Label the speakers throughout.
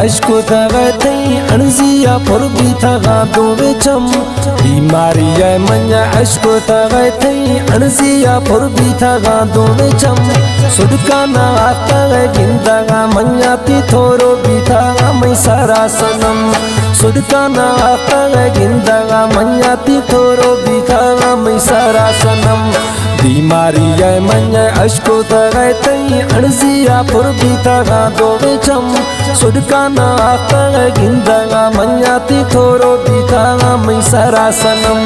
Speaker 1: अश्को तगतई अणजिया पुरबी तगा दोवे चम बीमारी है मन्या अश्को तगतई अणजिया पुरबी तगा दोवे चम सुडका ना आता गिंदगा मन्या ती थोरो बीता मैं सारा सनम सुडका ना आता गिंदगा मन्या ती थोरो बीता मैं सारा सनम बीमारी है मन्या अश्को तगतई अणजिया पुरबी तगा दोवे चम सुडका ना आता गिंदगा मन्या ती थोरो बीता मैं सारा सनम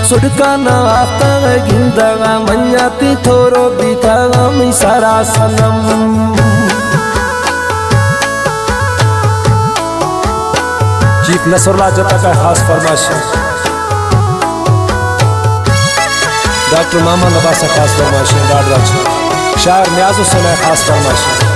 Speaker 1: सुडका ना आता गिंदगा मन्या ती थोरो बीता मैं सारा सनम। चीफ नसरुल्लाह जता का खास फरमाइश डॉक्टर मोहम्मद अब्बास खास फरमाइश डाडराज शायर नियाज हुसैन खास फरमाइश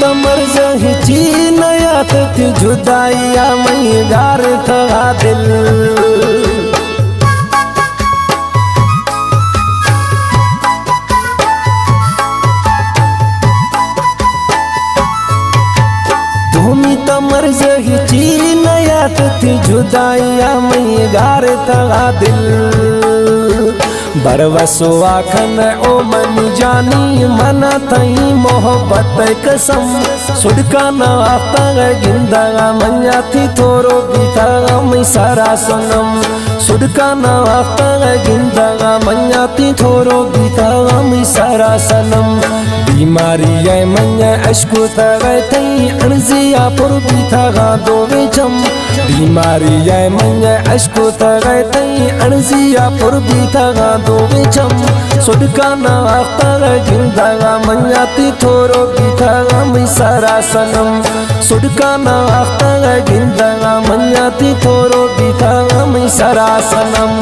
Speaker 1: तमर जही ची नया थी जुदाइया मई गार था दिल धूमी तमर जही ची नया थी जुदाइया मई गार था दिल बरवसो आखन ओ मन जानी मना तई मोहब्बत कसम सुडका ना आता गिंदगा मन्या थी थोरो बीता मैं सारा सनम सुडका ना आता गिंदगा मन्या थी थोरो बीता मैं सारा सनम बीमारी है मन्या अश्को तगतई अणजिया पुरबी तगा दोवे चम बीमारी है मन्या अश्को तगतई अणजिया पुरबी तगा दोवे चम सुडका ना आता गिंदगा मन्या ती थोरो बीता मैं सारा सनम सुडका ना आता गिंदगा मन्या ती थोरो बीता मैं सारा सनम।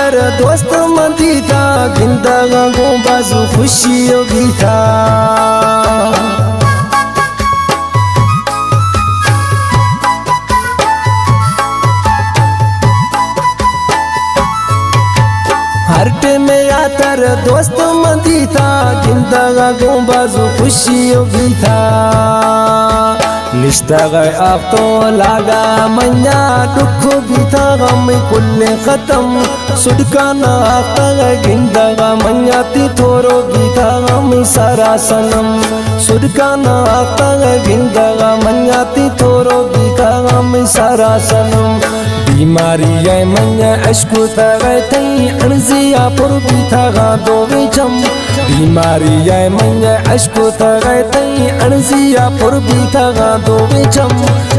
Speaker 1: तर दोस्त मंदी था गिंदगा गो बाजू खुशी भी था हरटे में यातर दोस्त मंदी था गिंदगा गो बाजू खुशी भी था निश्ता गए अब तो लागा मन्या दुख भी था गम कुल खत्म सुडका ना आता गिंदगा मन्या ती थोरो भी था गम सारा सनम सुडका ना आता गिंदगा मन्या ती थोरो भी था गम सारा सनम बीमारी है मन्या अश्को तगतई अणजिया पुरबी तगा दोवे चम बीमारी है मन्या अश्को तगतई अणजिया पुरबी तगा दोवे चम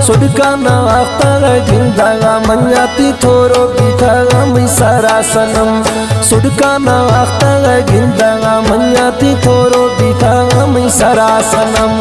Speaker 1: सुडका ना आता गिंदगा मन्या ती थोरो बीता मैं सारा सनम सुडका ना आता गिंदगा मन्या ती थोरो बीता मैं सारा सनम।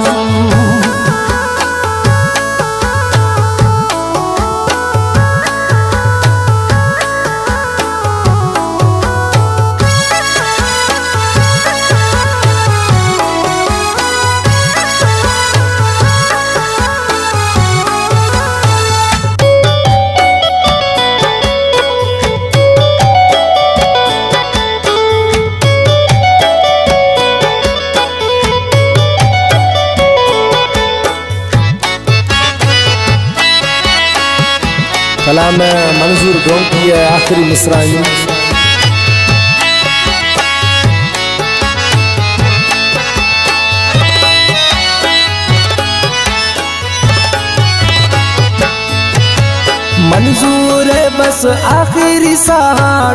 Speaker 1: कलाम मंजूर डोंकी है आखिरी मिसराई। मंजूर है बस आखिरी सा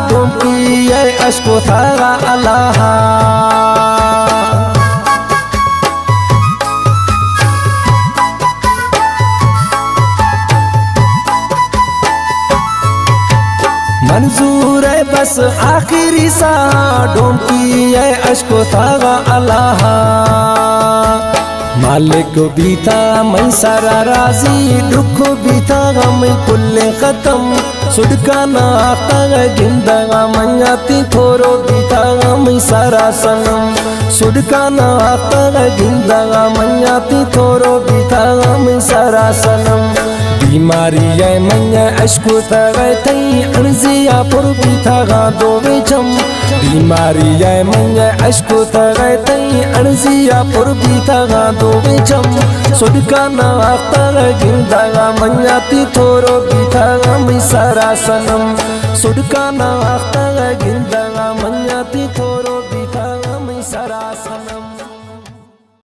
Speaker 1: डोंकी है अश्को थारा अल्लाह। मंजूर है बस आखिरी सा डोंकी है अश्को थारा अल्लाह। मालिक भी था मैं सारा राजी, दुख भी था मैं कुल्ले खत्म। सुडकाना आता जिंदगा मंगाती थोरो भी था मैं सारा सनम। सुडकाना आता जिंदगा मंगाती थोरो भी था मैं सारा सनम। बीमारी है मंगा अश्को तगै तई अणजिया पुर भी था दो बेचम। बीमारी है मंगा अश्को तगै तई अणजिया पुर भी था दो बेचम। सुडकाना आता जिंदगा मंगाती थोरो भी था मैं सारा सनम। सुडकाना आता जिंदगा मंगाती